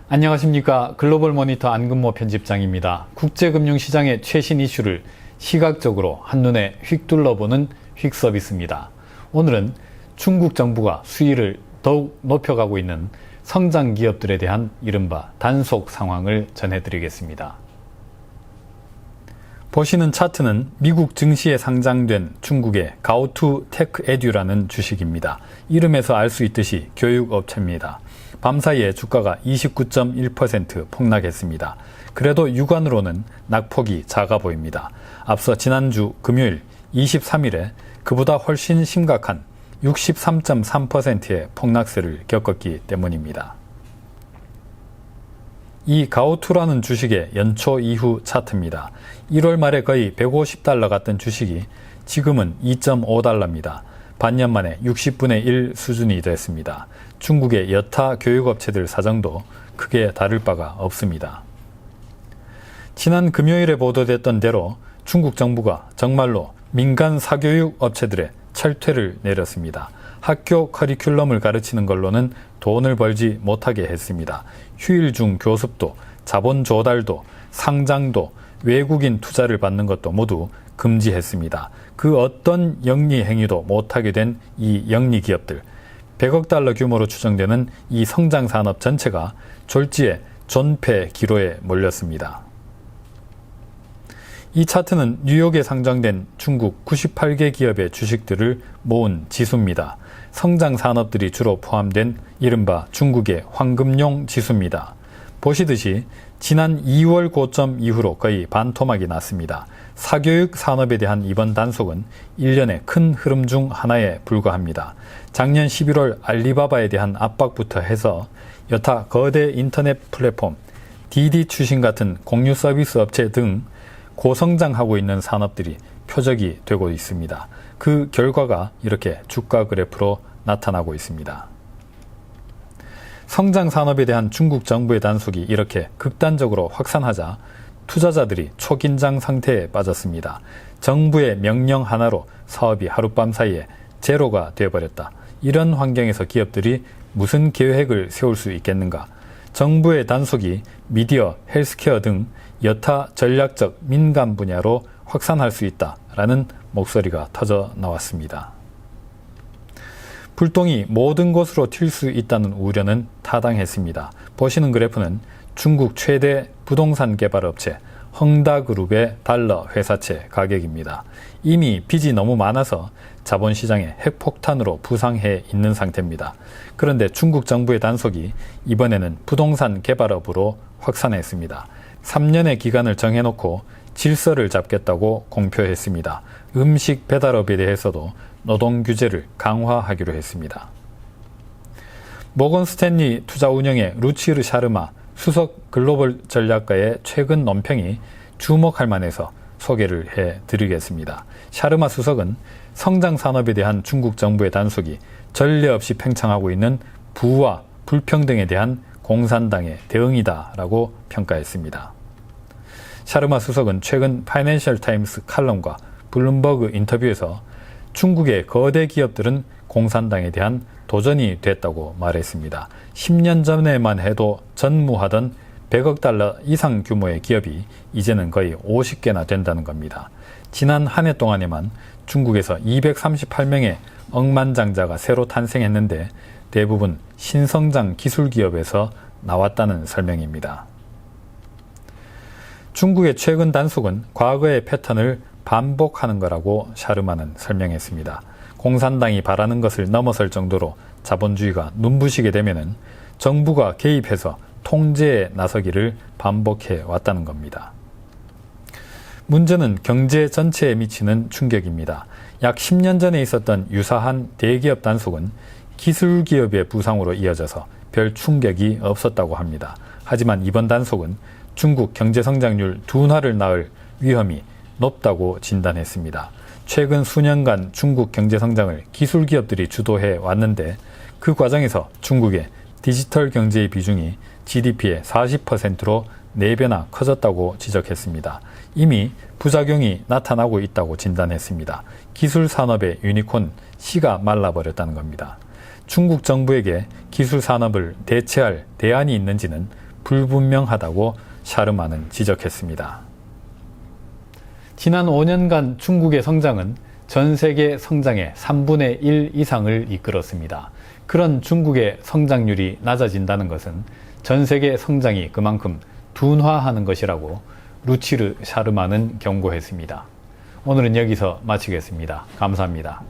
안녕하십니까. 글로벌 모니터 안근모 편집장입니다. 국제금융시장의 최신 이슈를 시각적으로 한눈에 휙 둘러보는 휙 서비스입니다. 오늘은 중국 정부가 수위를 더욱 높여가고 있는 성장 기업들에 대한 이른바 단속 상황을 전해드리겠습니다. 보시는 차트는 미국 증시에 상장된 중국의 가오투 테크에듀라는 주식입니다. 이름에서 알 수 있듯이 교육업체입니다. 밤사이에 주가가 29.1% 폭락했습니다. 그래도 유관으로는 낙폭이 작아 보입니다. 앞서 지난주 금요일 23일에 그보다 훨씬 심각한 63.3%의 폭락세를 겪었기 때문입니다. 이 가오투라는 주식의 연초 이후 차트입니다. 1월 말에 거의 150달러 갔던 주식이 지금은 2.5달러입니다. 반년 만에 60분의 1 수준이 됐습니다. 중국의 여타 교육업체들 사정도 크게 다를 바가 없습니다. 지난 금요일에 보도됐던 대로 중국 정부가 정말로 민간 사교육 업체들의 철퇴를 내렸습니다. 학교 커리큘럼을 가르치는 걸로는 돈을 벌지 못하게 했습니다. 휴일 중 교습도, 자본 조달도, 상장도, 외국인 투자를 받는 것도 모두 금지했습니다. 그 어떤 영리 행위도 못하게 된 이 영리 기업들, 100억 달러 규모로 추정되는 이 성장 산업 전체가 졸지에 존폐 기로에 몰렸습니다. 이 차트는 뉴욕에 상장된 중국 98개 기업의 주식들을 모은 지수입니다. 성장 산업들이 주로 포함된 이른바 중국의 황금용 지수입니다. 보시듯이 지난 2월 고점 이후로 거의 반토막이 났습니다. 사교육 산업에 대한 이번 단속은 일련의 큰 흐름 중 하나에 불과합니다. 작년 11월 알리바바에 대한 압박부터 해서 여타 거대 인터넷 플랫폼, 디디 추신 같은 공유 서비스 업체 등 고성장하고 있는 산업들이 표적이 되고 있습니다. 그 결과가 이렇게 주가 그래프로 나타나고 있습니다. 성장 산업에 대한 중국 정부의 단속이 이렇게 극단적으로 확산하자 투자자들이 초긴장 상태에 빠졌습니다. 정부의 명령 하나로 사업이 하룻밤 사이에 제로가 되어버렸다. 이런 환경에서 기업들이 무슨 계획을 세울 수 있겠는가? 정부의 단속이 미디어, 헬스케어 등 여타 전략적 민감 분야로 확산할 수 있다라는 목소리가 터져 나왔습니다. 불똥이 모든 곳으로 튈 수 있다는 우려는 타당했습니다. 보시는 그래프는 중국 최대 부동산 개발업체 헝다그룹의 달러 회사채 가격입니다. 이미 빚이 너무 많아서 자본시장의 핵폭탄으로 부상해 있는 상태입니다. 그런데 중국 정부의 단속이 이번에는 부동산 개발업으로 확산했습니다. 3년의 기간을 정해놓고 질서를 잡겠다고 공표했습니다. 음식 배달업에 대해서도 노동 규제를 강화하기로 했습니다. 모건 스탠리 투자운영의 루치르 샤르마 수석 글로벌 전략가의 최근 논평이 주목할 만해서 소개를 해드리겠습니다. 샤르마 수석은 성장 산업에 대한 중국 정부의 단속이 전례 없이 팽창하고 있는 부와 불평등에 대한 공산당의 대응이다라고 평가했습니다. 샤르마 수석은 최근 파이낸셜 타임스 칼럼과 블룸버그 인터뷰에서 중국의 거대 기업들은 공산당에 대한 도전이 됐다고 말했습니다. 10년 전에만 해도 전무하던 100억 달러 이상 규모의 기업이 이제는 거의 50개나 된다는 겁니다. 지난 한 해 동안에만 중국에서 238명의 억만장자가 새로 탄생했는데 대부분 신성장 기술기업에서 나왔다는 설명입니다. 중국의 최근 단속은 과거의 패턴을 반복하는 거라고 샤르마는 설명했습니다. 공산당이 바라는 것을 넘어설 정도로 자본주의가 눈부시게 되면은 정부가 개입해서 통제에 나서기를 반복해 왔다는 겁니다. 문제는 경제 전체에 미치는 충격입니다. 약 10년 전에 있었던 유사한 대기업 단속은 기술기업의 부상으로 이어져서 별 충격이 없었다고 합니다. 하지만 이번 단속은 중국 경제성장률 둔화를 낳을 위험이 높다고 진단했습니다. 최근 수년간 중국 경제성장을 기술기업들이 주도해 왔는데 그 과정에서 중국의 디지털 경제의 비중이 GDP의 40%로 4배나 커졌다고 지적했습니다. 이미 부작용이 나타나고 있다고 진단했습니다. 기술산업의 유니콘 씨가 말라버렸다는 겁니다. 중국 정부에게 기술산업을 대체할 대안이 있는지는 불분명하다고 샤르마는 지적했습니다. 지난 5년간 중국의 성장은 전 세계 성장의 3분의 1 이상을 이끌었습니다. 그런 중국의 성장률이 낮아진다는 것은 전 세계 성장이 그만큼 둔화하는 것이라고 루치르 샤르마는 경고했습니다. 오늘은 여기서 마치겠습니다. 감사합니다.